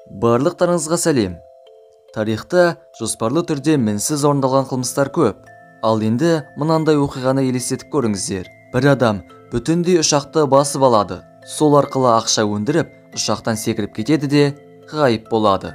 Барлықтарыңызға сәлем. Тарихта жоспарлы түрде мінсіз орындалған қылмыстар көп. Ал енді мынандай оқиғаны елестетіп көріңіздер. Бір адам бүтіндей ұшақты басып алады. Сол арқылы ақша өндіріп, ұшақтан секіріп кетеді де ғайып болады.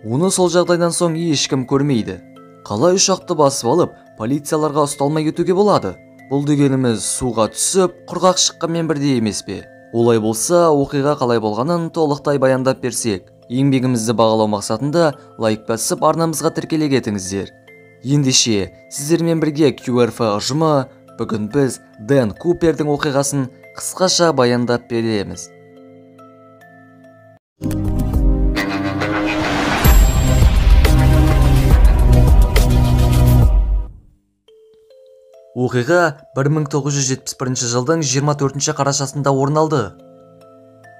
Оны сол жағдайдан соң ешкім көрмейді. Қалай ұшақты басып алып, полицияларға ұсталмай кетуге болады? Бұл дегеніміз суға түсіп, құрғақ шыққанмен бірдей емес пе? Олай болса, оқиға қалай болғанын толықтай баяндап берсек, еңбегімізді бағалау мақсатында лайк басып арнамызға тіркеле кетіңіздер. Ендеше, сіздермен бірге QRF ұжымы бүгін біз Дэн Купердің оқиғасын қысқаша баяндап береміз. Оқиға 1971 жылдың 24 қарашасында орын алды.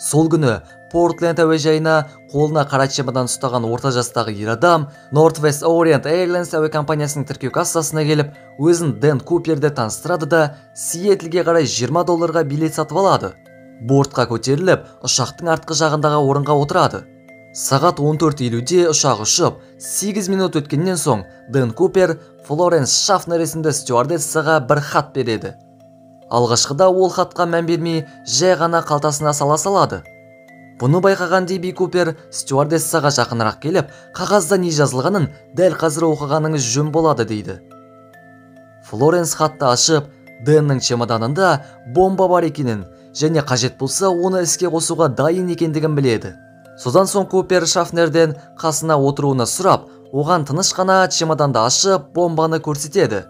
Сол күні Портленд әуежайына қолына қара чемодан ұстаған орта жастағы ер адам Northwest Orient Airlines әуе компаниясының тіркеу кассасына келіп, өзін Дэн Куперді таныстырады да Сиэтлге қарай $20 билет сатып алады. Бортқа көтеріліп, ұшақтың артқы жағындағы орынға отырады. Сағат 14:50-де ұшақ ұшып, 8 минут өткеннен соң Дэн Купер Флоренс Шафнер есімді стюардессаға бір хат береді. Алғашқыда ол хатқа мән бермей, жай ғана қалтасына сала салады. Бұны байқаған Дэби Купер стюардессаға жақынырақ келіп, қағазда не жазылғанын дәл қазір оқығаныңыз жөн болады дейді. Флоренс хатты ашып, Дэннің чемоданында бомба бар екенін және қажет болса оны іске қосуға дайын екендігін біледі. Содан соң Купер Шафнерден қасына отыруына сұрап, оған тыныш қана чемоданды ашып, бомбаны көрсетеді.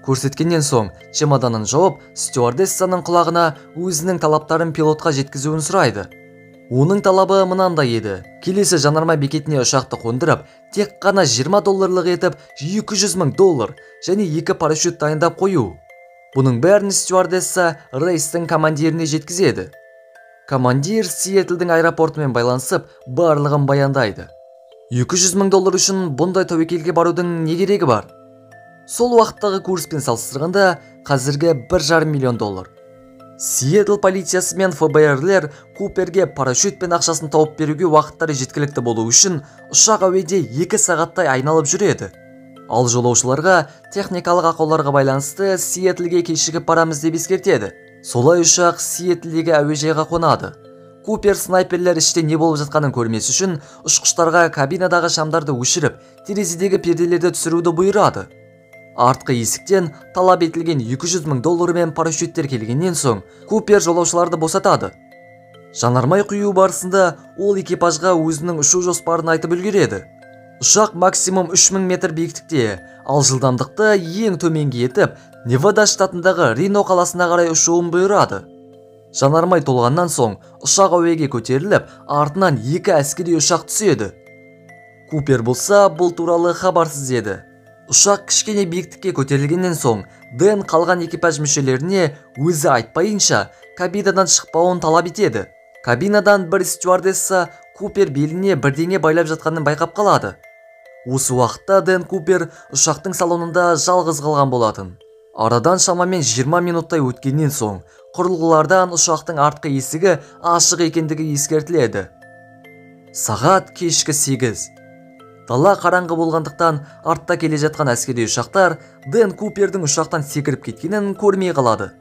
Көрсеткеннен соң чемоданын жауып, стюардессаның құлағына өзінің талаптарын пилотқа жеткізуін сұрайды. Оның талабы мынандай еді: келесі жанармай бекетіне ұшақты қондырып, тек қана $20 етіп $200,000 және 2 парашют дайындап қою. Бұның бәрін стюардесса рейстің командиріне жеткізеді. Командир Сиэтлдің аэропортымен байланысып, барлығын баяндайды. $200,000 үшін бұндай тәуекелге барудың не керегі бар? Сол уақыттағы курспен салыстырғанда қазіргі $1,5 миллион. Сиэтл полициясы мен ФБРлер Куперге парашют пен ақшасын тауып беруге уақыттары жеткілікті болу үшін ұшақ әуеде 2 сағаттай айналып жүреді. Ал жолаушыларға техникалық ақауларға байланысты Сиэтлге кешігіп барамыз деп ескертеді. Солай ұшақ Сиэтлдегі әуежайға қонады. Купер снайперлер іште не болып жатқанын көрмес үшін ұшқыштарға кабинадағы шамдарды өшіріп, терезедегі перделерді түсіруді бұйырады. Артқы есіктен талап етілген $200,000 мен парашюттер келгеннен соң Купер жолаушыларды босатады. Жанармай құю барысында ол экипажға өзінің ұшу жоспарын айтып үлгереді. Ұшақ максимум 3000 метр биіктікте, ал жылдамдықты ең төменге етіп, Невада штатындағы Рино қаласына қарай ұшуын бұйырады. Жанармай толғаннан соң ұшақ әуеге көтеріліп, артынан 2 әскери ұшақ түседі. Купер болса бұл туралы хабарсыз еді. Ұшақ кішкене биіктікке көтерілгеннен соң Дэн қалған экипаж мүшелеріне өзі айтпайынша кабинадан шықпауын талап етеді. Кабинадан бір стюардесса Купер беліне бірдеңе байлап жатқанын байқап қалады. Осы уақытта Дэн Купер ұшақтың салонында жалғыз қалған болатын. Арадан шамамен 20 минуттай өткеннен соң құрылғылардан ұшақтың артқы есігі ашық екендігі ескертіледі. Сағат кешкі 8. Дала қараңғы болғандықтан артта келе жатқан әскери ұшақтар Дэн Купердің ұшақтан секіріп кеткенін көрмей қалады.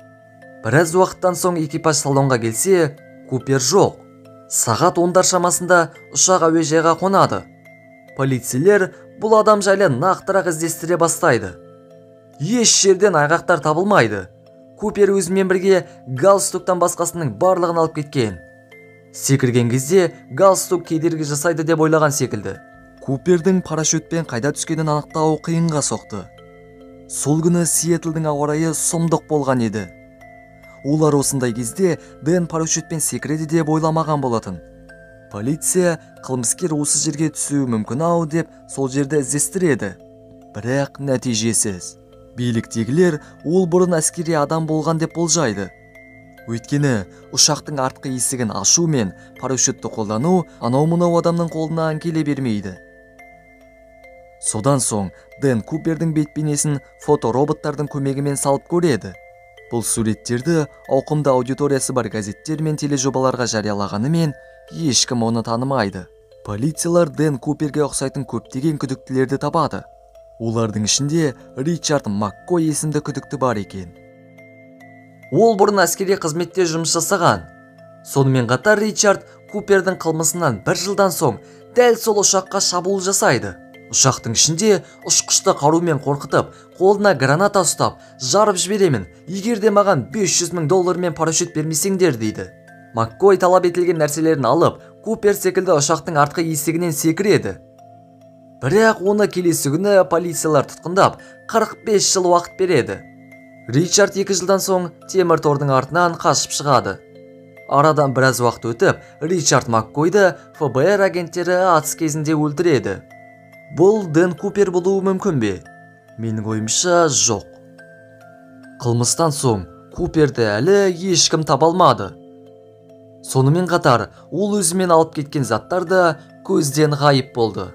Біраз уақыттан соң экипаж салонға келсе, Купер жоқ. Сағат 10-дар шамасында ұшақ әуежайға қонады. Полицейлер бұл адам жайлы нақтырақ іздестіре бастайды. Еш жерден айғақтар табылмайды. Купер өзімен бірге галстуктан басқасының барлығын алып кеткен. Секірген кезде галстук кедергі жасайды деп ойлаған секілді. Купердің парашютпен қайда түскенін анықтау қиынға соқты. Сол күні Сиэтлдің ауа райы сұмдық болған еді. Олар осындай кезде Дэн парашютпен секіреді деп ойламаған болатын. Полиция қылмыскер осы жерге түсуі мүмкін ау деп сол жерді іздестіреді. Бірақ нәтижесіз. Биліктегілер ол бұрын әскери адам болған деп болжайды. Өйткені ұшақтың артқы есігін ашу мен парашютті қолдану анау-мынау адамның қолынан келе бермейді. Содан соң Дэн Купердің бет-бейнесін фотороботтардың көмегімен салып көреді. Бұл суреттерді ауқымды аудиториясы бар газеттер мен тележобаларға жариялағанымен ешкім оны танымайды. Полициялар Дэн Куперге ұқсайтын көптеген күдіктілерді табады. Олардың ішінде Ричард Маккой есімді күдікті бар екен. Ол бұрын әскери қызметте жұмыс жасаған. Сонымен қатар Ричард Купердің қылмысынан 1 жылдан соң дәл сол ұшаққа шабуыл жасайды. Ұшақтың ішінде ұшқышты қарумен қорқытып, қолына граната ұстап, жарып жіберемін, егер де маған $500,000 мен парашют бермесеңдер дейді. Маккой талап етілген нәрселерін алып, Купер секілді ұшақтың артқы есігінен секіреді. Бірақ оны келесі күні полициялар тұтқындап, 45 жыл уақыт береді. Ричард 2 жылдан соң темір тордың артынан қашып шығады. Арадан біраз уақыт өтіп, Ричард Маккойды ФБР агенттері атыс кезінде өлтіреді. Бұл Дэн Купер болуы мүмкін бе? Менің ойымша жоқ. Қылмыстан соң Куперді әлі ешкім таба алмады. Сонымен қатар, ол өзімен алып кеткен заттар да көзден ғайып болды.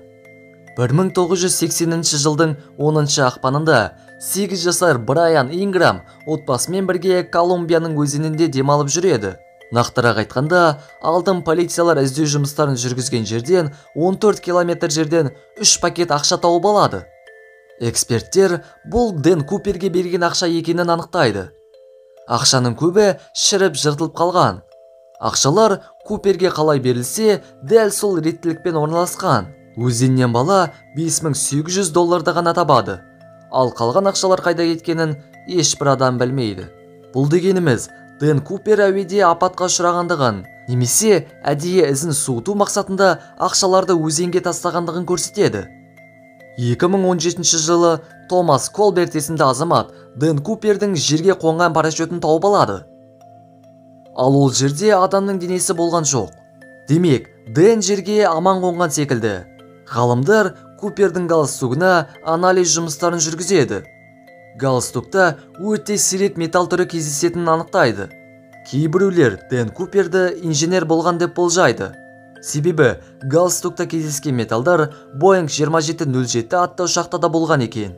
1980 жылдың 10 ақпанында 8 жасар Брайан Инграм отбасымен бірге Колумбияның өзенінде демалып жүреді. Нақтырақ айтқанда, алдын полициялар іздеу жұмыстарын жүргізген жерден 14 километр жерден 3 пакет ақша тауып алады. Эксперттер бұл Дэн Куперге берген ақша екенін анықтайды. Ақшаның көбі шіріп жыртылып қалған. Ақшалар Куперге қалай берілсе, дәл сол реттілікпен орналасқан. Өзеннен бала $5,800 ғана табады. Ал қалған ақшалар қайда кеткенін ешбір адам білмейді. Бұл дегеніміз, Дэн Купер әуеде апатқа ұшырағандығын, немесе әдейі ізін суыту мақсатында ақшаларды өзенге тастағандығын көрсетеді. 2017 жылы Томас Колберт есімді азамат Дэн Купердің жерге қонған парашютін тауып алады. Ал ол жерде адамның денесі болған жоқ. Демек, Дэн жерге аман қонған секілді. Ғалымдар Купердің галстугына анализ жұмыстарын жүргізеді. Галстукта өте сирек металл түрі кездесетінін анықтайды. Кейбіреулер Дэн Куперді инженер болған деп болжайды. Себебі галстукта кездескен металдар Boeing 2707 атты ұшақта да болған екен.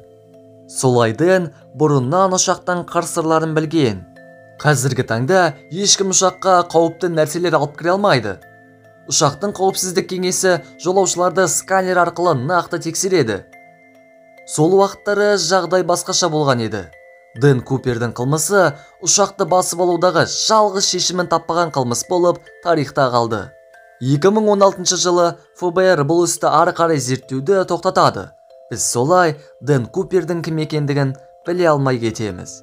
Солай Дэн бұрыннан ұшақтан қыр-сырларын білген. Қазіргі таңда ешкім ұшаққа қауіпті нәрселер алып кіре алмайды. Ұшақтың қауіпсіздік кеңесі жолаушыларды сканер арқылы нақты тексереді. Сол уақыттары жағдай басқаша болған еді. Дэн Купердің қылмысы ұшақты басып алудағы жалғыз шешімін таппаған қылмыс болып тарихта қалды. 2016 жылы ФБР бұл істі ары қарай зерттеуді тоқтатады. Біз солай Дэн Купердің кім екендігін біле алмай кетеміз.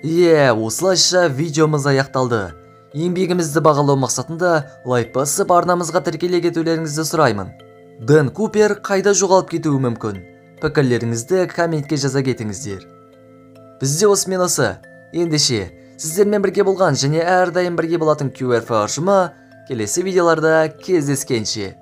Осылайша видеомыз аяқталды. Еңбегімізді бағалау мақсатында лайк басып арнамызға тіркеле кетулеріңізді сұраймын. Дэн Купер қайда жоғалып кетуі мүмкін? Пікірлеріңізді комментке жаза кетіңіздер. Бізде осымен осы. Ендеше, сіздермен бірге болған және әрдайым бірге болатын QRF ұжымы келесі видеоларда кездескенше.